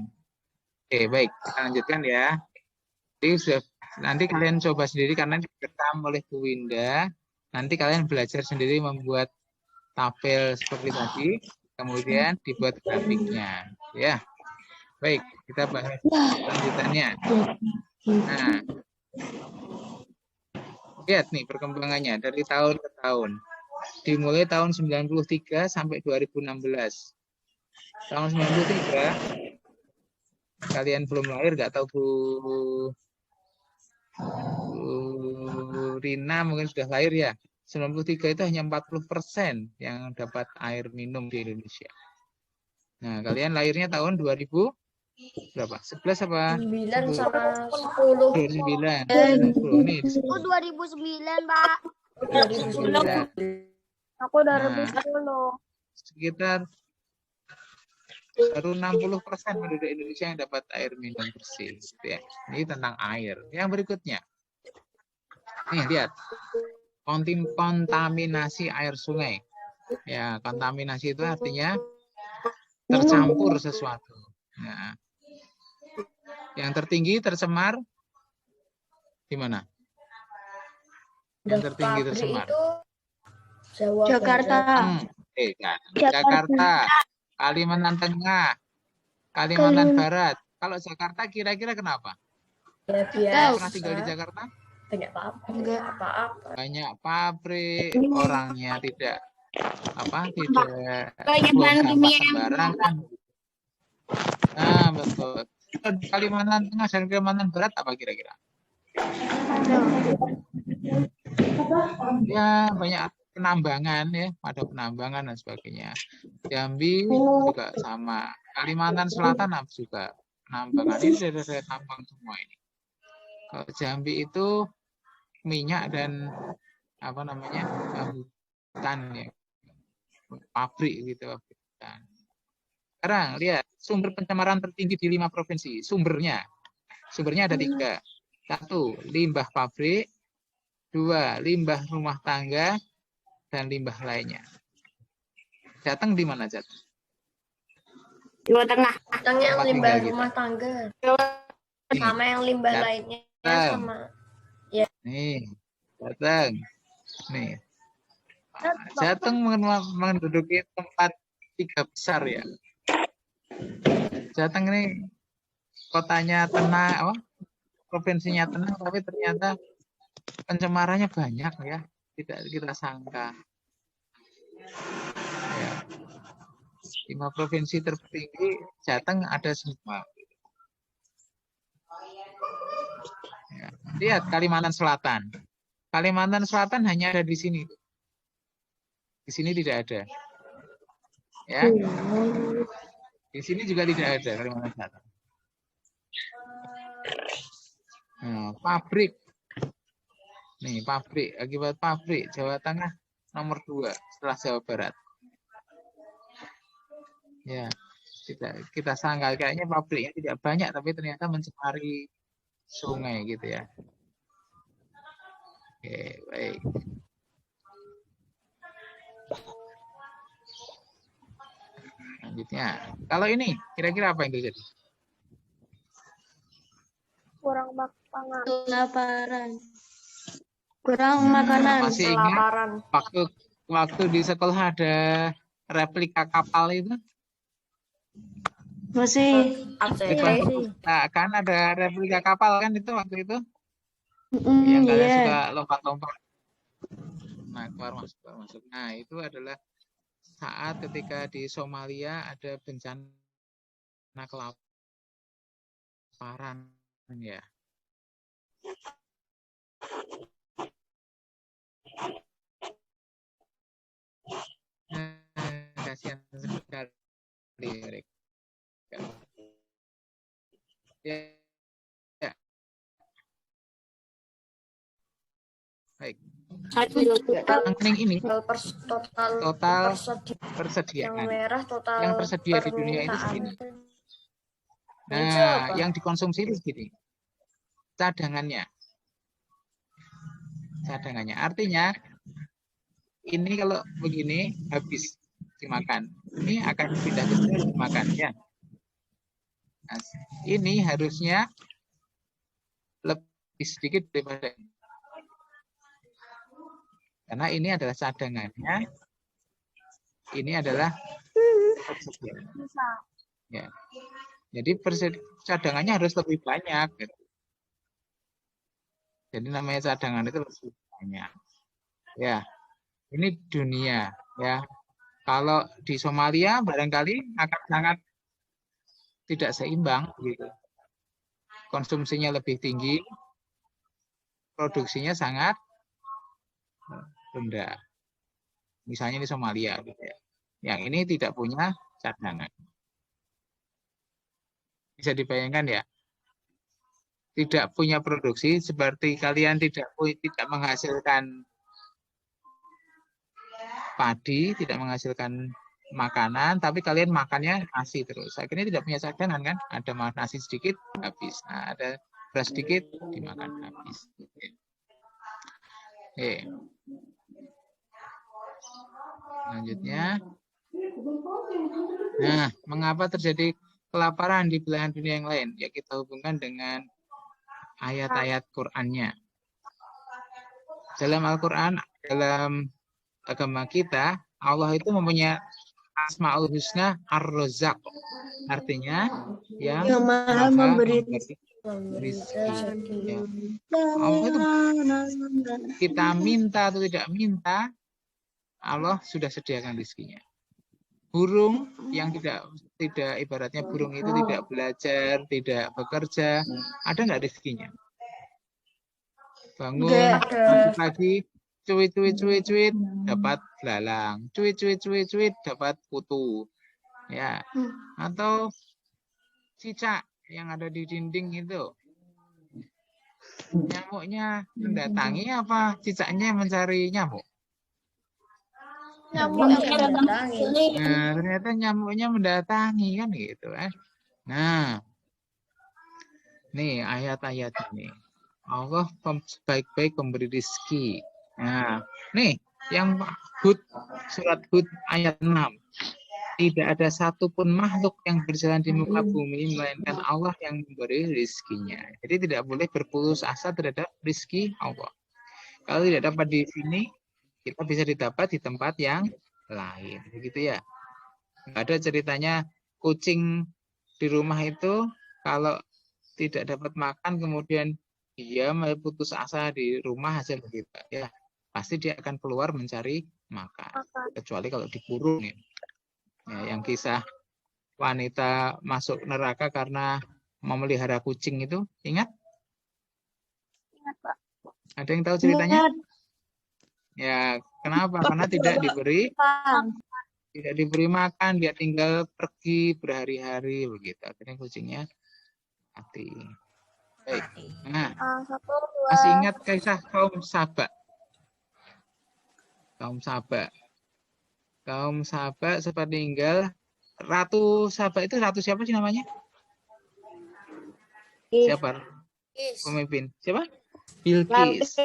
Oke, baik, kita lanjutkan ya. Jadi nanti kalian coba sendiri karena direkam oleh Bu Winda. Nanti kalian belajar sendiri membuat tabel seperti tadi, kemudian dibuat grafiknya. Ya, baik, kita bahas lanjutannya. Nah, lihat nih perkembangannya dari tahun ke tahun. Dimulai tahun 93 sampai 2016. Tahun 93, kalian belum lahir, nggak tahu Bu Rina mungkin sudah lahir ya. 93 itu hanya 40% yang dapat air minum di Indonesia. Nah, kalian lahirnya tahun 2000 Berapa? 11 apa? 9 10? sama 10. 9. 10. Nih, Aku 2009, Pak. 2009. Aku udah Nah, lebih 10. sekitar baru 60% penduduk Indonesia yang dapat air minum bersih. Gitu ya. Ini tentang air. Yang berikutnya. Nih, lihat. Kontaminasi air sungai. Ya, kontaminasi itu artinya tercampur sesuatu. Nah, yang tertinggi tercemar di mana? Yang tertinggi Pabrik tercemar. itu Jawa Jakarta. Barat. Kan. Jakarta, Kalimantan Tengah, Kalimantan Barat. Kalau Jakarta kira-kira kenapa? Ya Pernah tinggal di biasa. Jakarta? Banyak pabrik. Enggak. Apa-apa. Banyak pabrik, orangnya tidak Banyak buang bahan sampah kimia. sembarangan. Nah, betul. Kalau di Kalimantan Tengah dan Kalimantan Barat apa kira-kira? Ya, banyak penambangan ya, ada penambangan dan sebagainya. Jambi juga sama. Kalimantan Selatan juga penambangan. Ini daerah tambang semua ini. Kalau Jambi itu minyak dan apa namanya hutan ya, pabrik gitu. Hutan. Sekarang lihat sumber pencemaran tertinggi di 5 provinsi. Sumbernya ada 3. 1, limbah pabrik. 2, limbah rumah tangga. Dan limbah lainnya. Jateng di mana, Jateng? Jawa Tengah. Yang Tempat limbah tinggal kita. rumah tangga. Nih, Sama yang limbah Jateng. lainnya sama. Nih, Jateng. Nih. Jateng menduduki tempat 3 besar ya. Jateng ini kotanya tenang, provinsinya tenang, tapi ternyata pencemarannya banyak ya. Tidak kita sangka. Ya. 5 provinsi tertinggi Jateng ada semua. Ya. Lihat Kalimantan Selatan. Kalimantan Selatan hanya ada di sini. Di sini tidak ada. Ya. Di sini juga tidak ada Kalimantan Selatan. Nah, pabrik. Nih, pabrik. Akibat pabrik Jawa Tengah nomor 2 setelah Jawa Barat. Ya, kita sangka kayaknya pabriknya tidak banyak, tapi ternyata mencemari sungai gitu ya. Oke, baik. Selanjutnya, kalau ini kira-kira apa yang terjadi? Kurang makanan. Kelaparan. Kurang makanan. Masih ingat Kelaparan. waktu di sekolah ada replika kapal itu? Masih. Nah, kan ada replika kapal kan itu waktu itu? Yang kalian suka lompat-lompat. Nah, keluar masuk. Nah, itu adalah saat ketika di Somalia ada bencana kelaparan ya. Kasihan sekali mereka. Ya. Baik. Yang ini total persediaan. Yang merah total yang tersedia di dunia itu segini. Nah, yang dikonsumsi itu segini. Cadangannya. Artinya ini kalau begini habis dimakan. Ini akan pindah ke sini dimakan ya. Nah, ini harusnya lebih sedikit daripada ini. Karena ini adalah cadangannya. Ini adalah persediaan. Ya. Jadi cadangannya harus lebih banyak. Gitu. Jadi namanya cadangan itu lebih banyak. Ya, ini dunia. Ya, kalau di Somalia barangkali akan sangat tidak seimbang. Gitu. Konsumsinya lebih tinggi, produksinya sangat rendah. Misalnya di Somalia. Gitu ya. Yang ini tidak punya cadangan. Bisa dibayangkan ya? Tidak punya produksi seperti kalian tidak menghasilkan padi, tidak menghasilkan makanan, tapi kalian makannya nasi terus. Akhirnya tidak punya cadangan kan? Ada nasi sedikit habis, nah, ada beras sedikit dimakan habis. Oke. Selanjutnya, nah, mengapa terjadi kelaparan di belahan dunia yang lain? Ya, kita hubungkan dengan ayat-ayat Qur'annya. Dalam Al-Quran, dalam agama kita, Allah itu mempunyai Asmaul Husna Ar-Razzaq. Artinya yang maha memberi rezeki. Ya. Allah itu kita minta atau tidak minta, Allah sudah sediakan rezekinya. Burung yang tidak ibaratnya burung itu tidak belajar, tidak bekerja, ada nggak rezekinya? Bangun pagi, cuit dapat belalang, cuit dapat kutu, ya. Atau cicak yang ada di dinding itu, nyamuknya mendatangi apa cicaknya mencari nyamuk? Nyamuknya mendatangi. Nah, ternyata nyamuknya mendatangi kan gitu kan. Nah, nih ayat-ayat ini. Allah sebaik-baik pemberi rezeki. Nah, nih yang Hud, surat Hud ayat 6. Tidak ada satupun makhluk yang berjalan di muka bumi melainkan Allah yang memberi rezekinya. Jadi tidak boleh berputus asa terhadap rezeki Allah. Kalau tidak dapat di sini, kita bisa didapat di tempat yang lain, begitu ya. Nggak ada ceritanya kucing di rumah itu kalau tidak dapat makan kemudian dia putus asa di rumah hasil begitu ya. Pasti dia akan keluar mencari makan. Kecuali kalau dikurung ya. Ya, yang kisah wanita masuk neraka karena memelihara kucing itu, ingat? Ingat, Pak. Ada yang tahu ceritanya? Ya, kenapa? Karena tidak diberi makan, dia tinggal pergi berhari-hari begitu. Akhirnya kucingnya mati. Baik. Nah, masih ingat kisah kaum Saba? Kaum Saba sepeninggal Ratu Saba itu ratu siapa sih namanya? Siapa? Pemimpin. Siapa? Bilqis.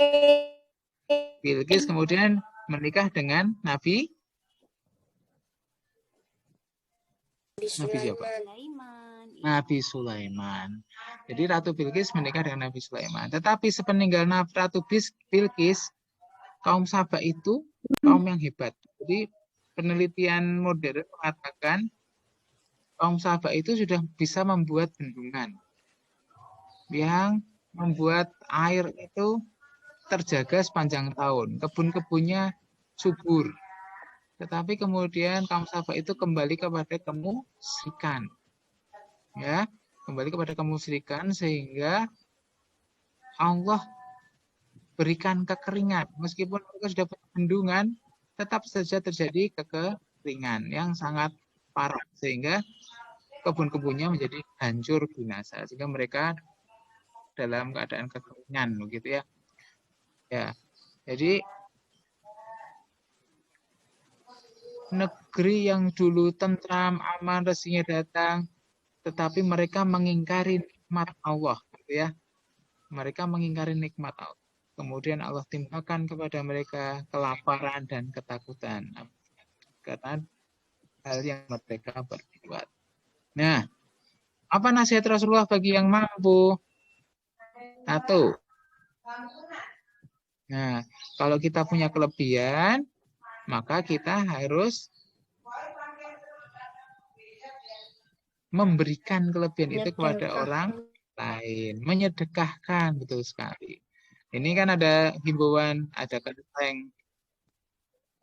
Bilqis kemudian menikah dengan Nabi siapa? Nabi Sulaiman. Jadi Ratu Bilqis menikah dengan Nabi Sulaiman. Tetapi sepeninggal Ratu Bilqis, kaum Saba itu kaum yang hebat. Jadi penelitian modern mengatakan kaum Saba itu sudah bisa membuat bendungan yang membuat air itu terjaga sepanjang tahun. Kebun-kebunnya subur. Tetapi kemudian kaum Saba itu kembali kepada kemusyrikan. Ya, kembali kepada kemusyrikan sehingga Allah berikan kekeringan. Meskipun mereka sudah punya bendungan, tetap saja terjadi kekeringan yang sangat parah sehingga kebun-kebunnya menjadi hancur binasa sehingga mereka dalam keadaan kekeringan begitu ya. Ya. Jadi negeri yang dulu tentram, aman, rezekinya datang, tetapi mereka mengingkari nikmat Allah gitu ya. Mereka mengingkari nikmat Allah. Kemudian Allah timpakan kepada mereka kelaparan dan ketakutan karena hal yang mereka berbuat. Nah, apa nasihat Rasulullah bagi yang mampu? Satu. Nah, kalau kita punya kelebihan, maka kita harus memberikan kelebihan itu kepada orang lain, menyedekahkan, betul sekali. Ini kan ada himbauan, ada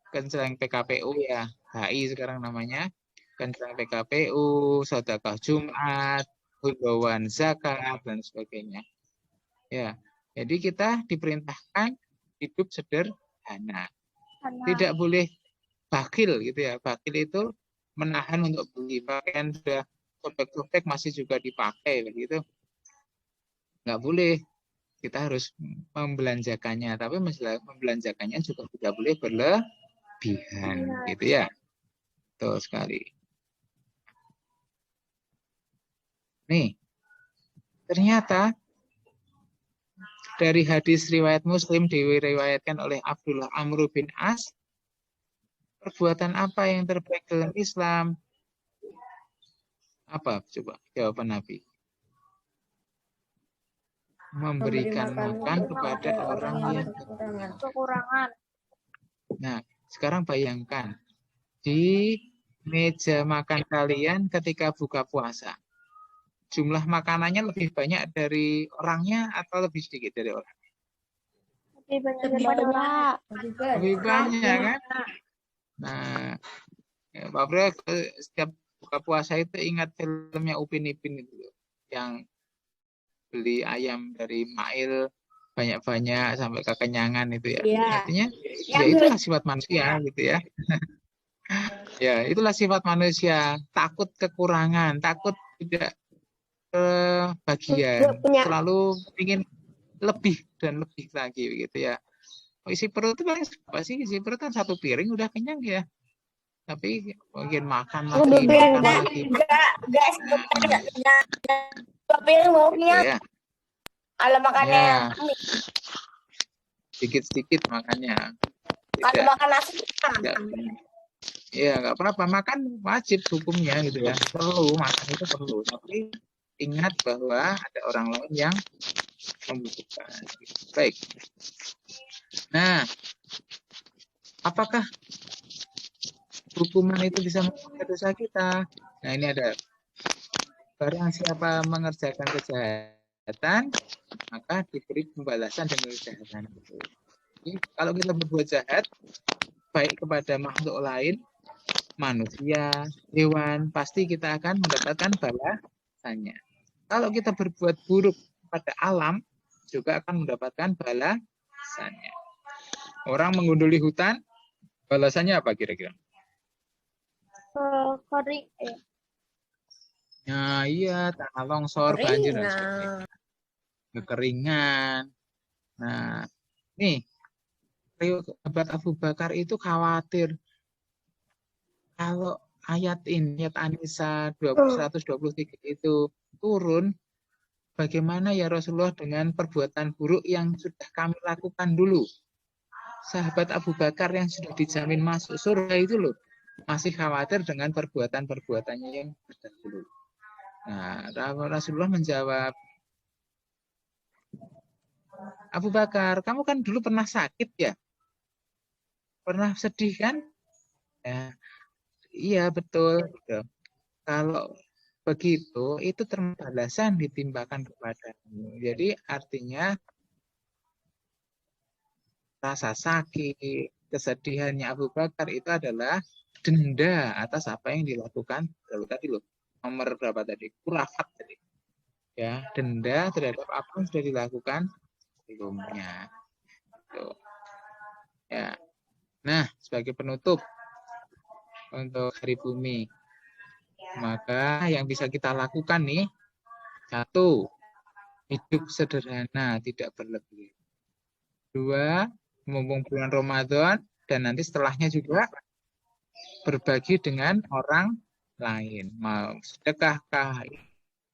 kenceng PKPU ya, HI sekarang namanya, kenceng PKPU, sedekah Jumat, himbauan zakat dan sebagainya. Ya, jadi kita diperintahkan hidup sederhana, tidak boleh bakhil gitu ya. Bakhil itu menahan untuk beli pakaian sudah sobek-sobek masih juga dipakai begitu. Nggak boleh. Kita harus membelanjakannya, tapi masalah membelanjakannya juga tidak boleh berlebihan, gitu ya. Betul sekali. Nih, ternyata dari hadis riwayat Muslim diriwayatkan oleh Abdullah Amr bin As, perbuatan apa yang terbaik dalam Islam? Apa coba jawaban Nabi? Memberikan makan kepada orang yang Kekurangan. Nah, sekarang bayangkan di meja makan kalian ketika buka puasa. Jumlah makanannya lebih banyak dari orangnya atau lebih sedikit dari orang? Lebih banyak daripada orang. Lebih banyak kan? Nah, ya, Pak Bro, setiap buka puasa itu ingat filmnya Upin Ipin itu loh, yang beli ayam dari Mail banyak-banyak sampai kekenyangan itu ya. Artinya ya itulah sifat manusia gitu ya. Ya, itulah sifat manusia, takut kekurangan, takut tidak kebagian, selalu ingin lebih dan lebih lagi begitu ya. Isi perut itu paling apa sih? Isi perut kan satu piring udah kenyang ya. Tapi mungkin makan lagi, makan lagi. Dua piring mau kenyang. Ya. Kalau makannya Sedikit-sedikit makannya. kalau makan nasi Iya, nggak apa-apa. Makan wajib hukumnya gitu ya. Perlu, makan itu perlu. Tapi ingat bahwa ada orang lain yang membutuhkan. Baik. Nah, apakah hukuman itu bisa mengurangi dosa kita? Nah, ini ada. Barang siapa mengerjakan kejahatan, maka diberi pembalasan dengan kejahatan itu. Jadi, kalau kita berbuat jahat, baik kepada makhluk lain, manusia, hewan, pasti kita akan mendapatkan balasannya. Kalau kita berbuat buruk pada alam, juga akan mendapatkan balasannya. Orang menggunduli hutan, balasannya apa kira-kira? Kering. Nah, iya, tanah longsor, banjir, dan sebagainya. Kekeringan. Nah, nih, sahabat Abu Bakar itu khawatir kalau ayat ini, ayat An-Nisa 123 itu turun, bagaimana ya Rasulullah dengan perbuatan buruk yang sudah kami lakukan dulu. Sahabat Abu Bakar yang sudah dijamin masuk surga itu loh, masih khawatir dengan perbuatan-perbuatannya yang terdahulu. Nah, Rasulullah menjawab, Abu Bakar, kamu kan dulu pernah sakit ya? Pernah sedih kan? Ya, iya betul. Kalau begitu, itu termasuk balasan ditimpakan kepadamu. Jadi artinya rasa sakit, kesedihannya Abu Bakar itu adalah denda atas apa yang dilakukan. Lalu tadi loh, nomor berapa tadi? Kurafat tadi. Ya, denda terhadap apa yang sudah dilakukan sebelumnya. Tuh. Ya. Nah, sebagai penutup untuk Hari Bumi, maka yang bisa kita lakukan nih, 1, hidup sederhana, tidak berlebihan. 2, mumpung bulan Ramadan, dan nanti setelahnya juga berbagi dengan orang lain. Mau sedekahkah,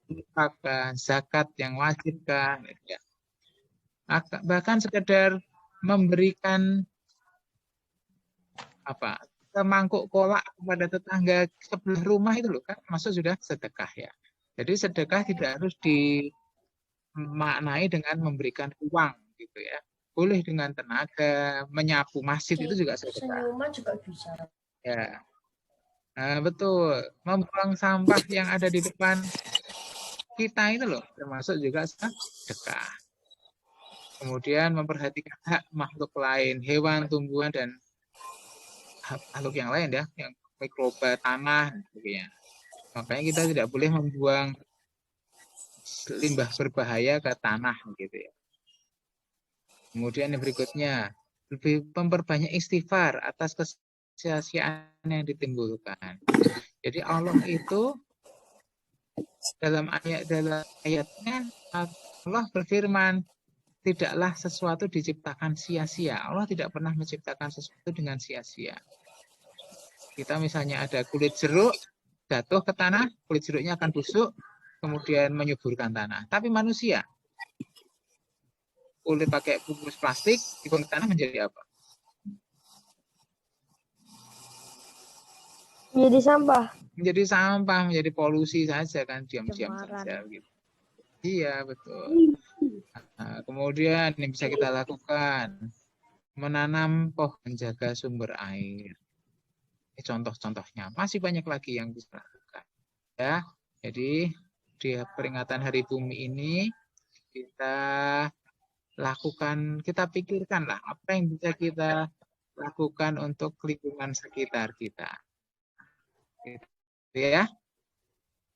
infakah, zakat yang wajibkah, ya. Bahkan sekedar memberikan semangkuk kolak kepada tetangga sebelah rumah itu loh kan, maksud sudah sedekah ya. Jadi sedekah tidak harus dimaknai dengan memberikan uang gitu ya. Boleh dengan tenaga, menyapu masjid itu juga sedekah. Senyuman juga bisa. Ya. Nah, betul. Membuang sampah yang ada di depan kita itu loh termasuk juga sedekah. Kemudian memperhatikan hak makhluk lain, hewan, tumbuhan, dan makhluk yang lain ya, yang mikroba tanah, sebagainya. Makanya kita tidak boleh membuang limbah berbahaya ke tanah, gitu ya. Kemudian yang berikutnya, lebih memperbanyak istighfar atas kesia-siaan yang ditimbulkan. Jadi Allah itu dalam ayatnya Allah berfirman, tidaklah sesuatu diciptakan sia-sia. Allah tidak pernah menciptakan sesuatu dengan sia-sia. Kita misalnya ada kulit jeruk jatuh ke tanah, kulit jeruknya akan busuk, kemudian menyuburkan tanah. Tapi manusia, kulit pakai bungkus plastik, dibuang ke tanah menjadi apa? Menjadi sampah. Menjadi sampah, menjadi polusi saja kan, diam-diam saja. Gitu. Iya, betul. Nah, kemudian yang bisa kita lakukan, menanam pohon, jaga sumber air. Ini contoh-contohnya. Masih banyak lagi yang bisa lakukan. Ya, jadi di peringatan Hari Bumi ini kita lakukan, kita pikirkanlah apa yang bisa kita lakukan untuk lingkungan sekitar kita. Gitu ya.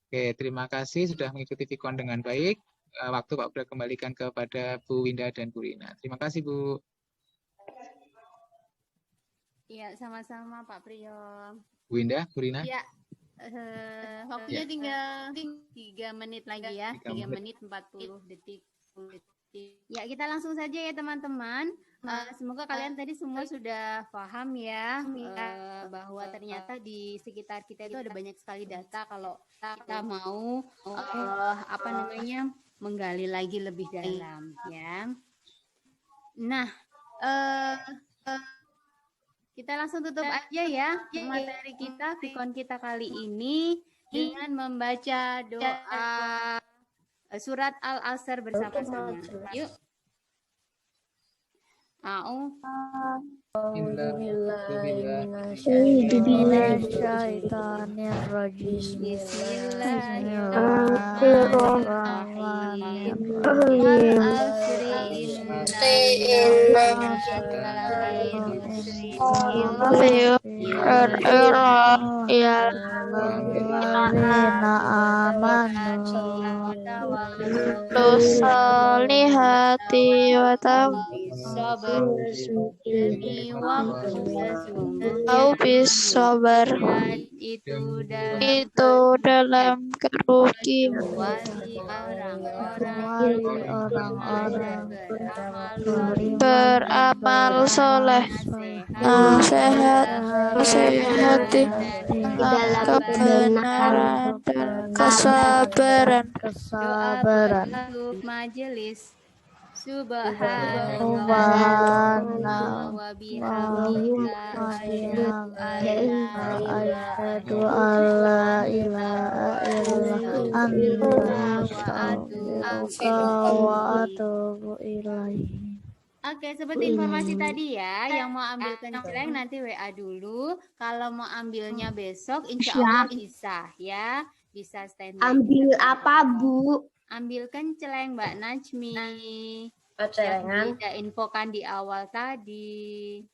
Oke, terima kasih sudah mengikuti Vikon dengan baik. Waktu Pak Bra kembalikan kepada Bu Winda dan Bu Rina. Terima kasih, Bu. Iya, sama-sama Pak Priyo. Bu Winda, Bu Rina. Iya, waktunya tinggal 3 menit lagi ya. 3 menit 40 detik. Ya, kita langsung saja ya teman-teman. Semoga kalian tadi semua sudah paham ya, bahwa ternyata di sekitar kita itu ada banyak sekali data kalau kita mau menggali lagi lebih dalam ya. Nah, kita langsung tutup aja ya materi kita, Vikon kita kali ini dengan membaca doa surat Al-Asr bersama-sama. Yuk. Solihati wa sabar itu dalam kerugian orang-orang beramal soleh, nasihat dalam kebenaran dan kesabaran. Majelis Subhanallah wa bihamdika asyhadu an la ilaha illa anta wa atubu ilaih. Oke, seperti informasi tadi ya, yang mau ambil kenceleng nanti WA dulu. Kalau mau ambilnya besok, insya Allah bisa ya, bisa standby. Ambil apa, Bu? Ambil kenceleng Mbak Najmi. Kencelengan. Kita infokan di awal tadi.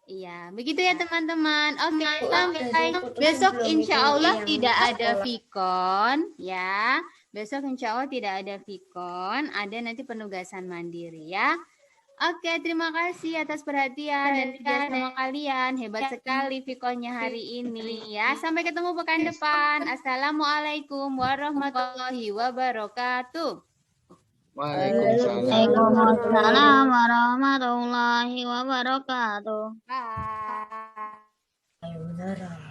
Iya, begitu ya teman-teman. Oke, sampai besok insya Allah tidak ada Vikon ya. Besok insya Allah tidak ada Vikon, ada nanti penugasan mandiri ya. Oke, terima kasih atas perhatian dan kerjasama kalian. Hebat sekali Vikonnya hari ini ya. Sampai ketemu pekan depan. Assalamualaikum warahmatullahi wabarakatuh. Waalaikumsalam warahmatullahi wabarakatuh. Bye.